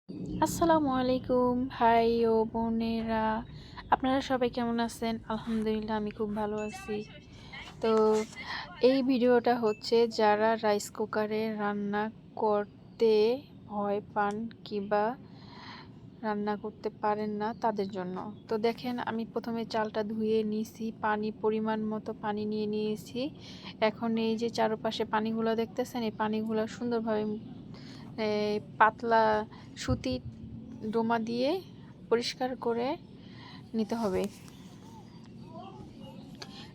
আসসালামু আলাইকুম ভাই ও বোনেরা, আপনারা সবাই কেমন আছেন? আলহামদুলিল্লাহ আমি খুব ভালো আছি। তো এই ভিডিওটা হচ্ছে যারা রাইস কুকারে রান্না করতে ভয় পান কিংবা রান্না করতে পারেন না তাদের জন্য। তো দেখেন, আমি প্রথমে চালটা ধুয়ে নিয়েছি, পানি পরিমাণ মতো পানি নিয়ে নিয়েছি। এখন এই যে চারপাশে পানিগুলো দেখতেছেন, এই পানিগুলো সুন্দরভাবে পাতলা সুতি ডোমা দিয়ে পরিষ্কার করে নিতে হবে।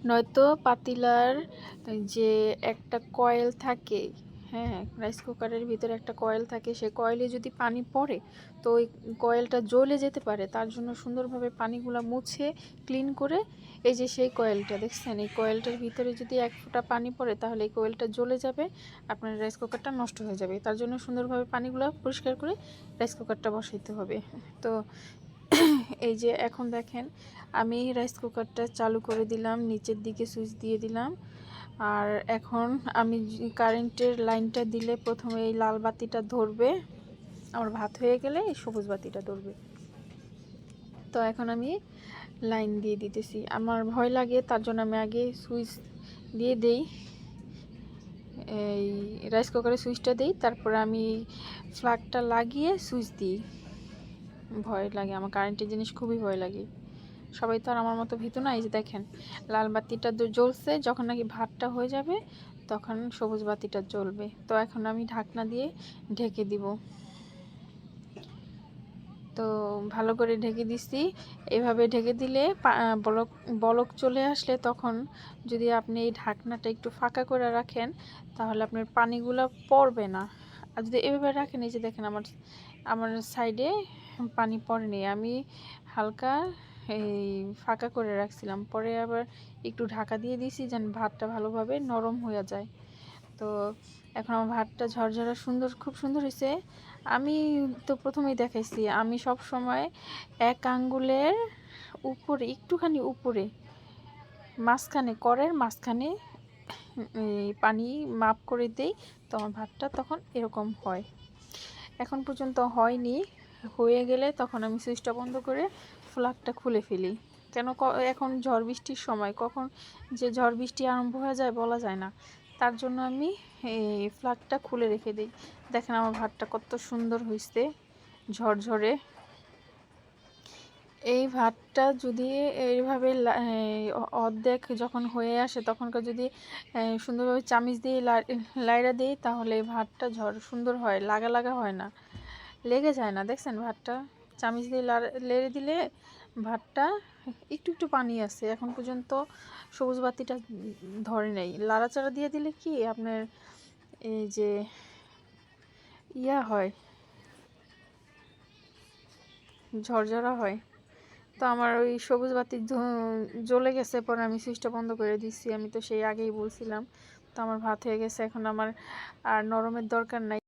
নয়তো পাতিলার যে একটা কয়েল থাকে, হ্যাঁ, রাইস কুকারের ভিতরে একটা কয়েল থাকে, সে কয়েলে যদি পানি পড়ে তো ওই কয়েলটা জ্বলে যেতে পারে। তার জন্য সুন্দরভাবে পানিগুলো মুছে ক্লিন করে, এই যে সেই কয়েলটা দেখছেন, এই কয়েলটার ভিতরে যদি এক ফোঁটা পানি পড়ে তাহলে এই কয়েলটা জ্বলে যাবে, আপনার রাইস কুকারটা নষ্ট হয়ে যাবে। তার জন্য সুন্দরভাবে পানিগুলো পরিষ্কার করে রাইস কুকারটা বসাইতে হবে। তো এই যে এখন দেখেন, আমি রাইস কুকারটা চালু করে দিলাম, নিচের দিকে সুইচ দিয়ে দিলাম। আর এখন আমি কারেন্টের লাইনটা দিলে প্রথমে এই লাল বাতিটা ধরবে, আমার ভাত হয়ে গেলে এই সবুজ বাতিটা ধরবে। তো এখন আমি লাইন দিয়ে দিতেছি, আমার ভয় লাগে তার জন্য আমি আগে সুইচ দিয়ে দেই, এই রাইস কুকারের সুইচটা দিই, তারপরে আমি ফ্ল্যাগটা লাগিয়ে সুইচ দিই। ভয় লাগে, আমার কারেন্টের জিনিস খুবই ভয় লাগে। সবাই তো আর আমার মতো ভীতু না। এই যে দেখেন, লাল বাতিটা জ্বলছে, যখন নাকি ভাতটা হয়ে যাবে তখন সবুজ বাতিটা জ্বলবে। তো এখন আমি ঢাকনা দিয়ে ঢেকে দিব। তো ভালো করে ঢেকে দিছি। এভাবে ঢেকে দিলে বলক বলক চলে আসলে তখন যদি আপনি এই ঢাকনাটা একটু ফাঁকা করে রাখেন তাহলে আপনার পানিগুলো পড়বে না। আর যদি এভাবে রাখেন, এই যে দেখেন আমার আমার সাইডে পানি পড়েনি, আমি হালকা এই ফাঁকা করে রাখছিলাম, পরে আবার একটু ঢাকা দিয়ে দিয়েছি যেন ভাতটা ভালোভাবে নরম হয়ে যায়। তো এখন আমার ভাতটা ঝরঝরা সুন্দর, খুব সুন্দর হয়েছে। আমি তো প্রথমেই দেখাইছি, আমি সব সময় এক আঙ্গুলের উপরে, একটুখানি উপরে, মাঝখানে, কড়ের মাঝখানে পানি মাপ করে দেই, তো আমার ভাতটা তখন এরকম হয়। এখন পর্যন্ত হয়নি, হয়ে গেলে তখন আমি সুইচটা বন্ধ করে ফ্ল্যাগটা খুলে ফেলি। কেন, এখন ঝড় বৃষ্টির সময়, কখন যে ঝড় বৃষ্টি আরম্ভ হয়ে যায় বলা যায় না, তার জন্য আমি এই ফ্ল্যাগটা খুলে রেখে দিই। দেখেন আমার ভাতটা কত সুন্দর হয়েছে, ঝরঝরে। এই ভাতটা যদি এইভাবে অর্ধেক যখন হয়ে আসে তখনকার যদি সুন্দরভাবে চামিচ দিয়ে লাইড়া দিই তাহলে এই ভাতটা সুন্দর হয়, লাগা লাগা হয় না, লেগে যায় না। দেখছেন ভাতটা চামিচ দিয়ে লেড়ে দিলে ভাতটা একটু একটু পানি আছে, এখন পর্যন্ত সবুজ বাতিটা ধরে নেই। লাড়াচাড়া দিয়ে দিলে কি আপনার এই যে হয়, ঝরঝরা হয়। তো আমার ওই সবুজ বাতি জ্বলে গেছে, পরে আমি সুইচটা বন্ধ করে দিচ্ছি, আমি তো সেই আগেই বলছিলাম। তো আমার ভাত হয়ে গেছে, এখন আমার আর নরমের দরকার নাই।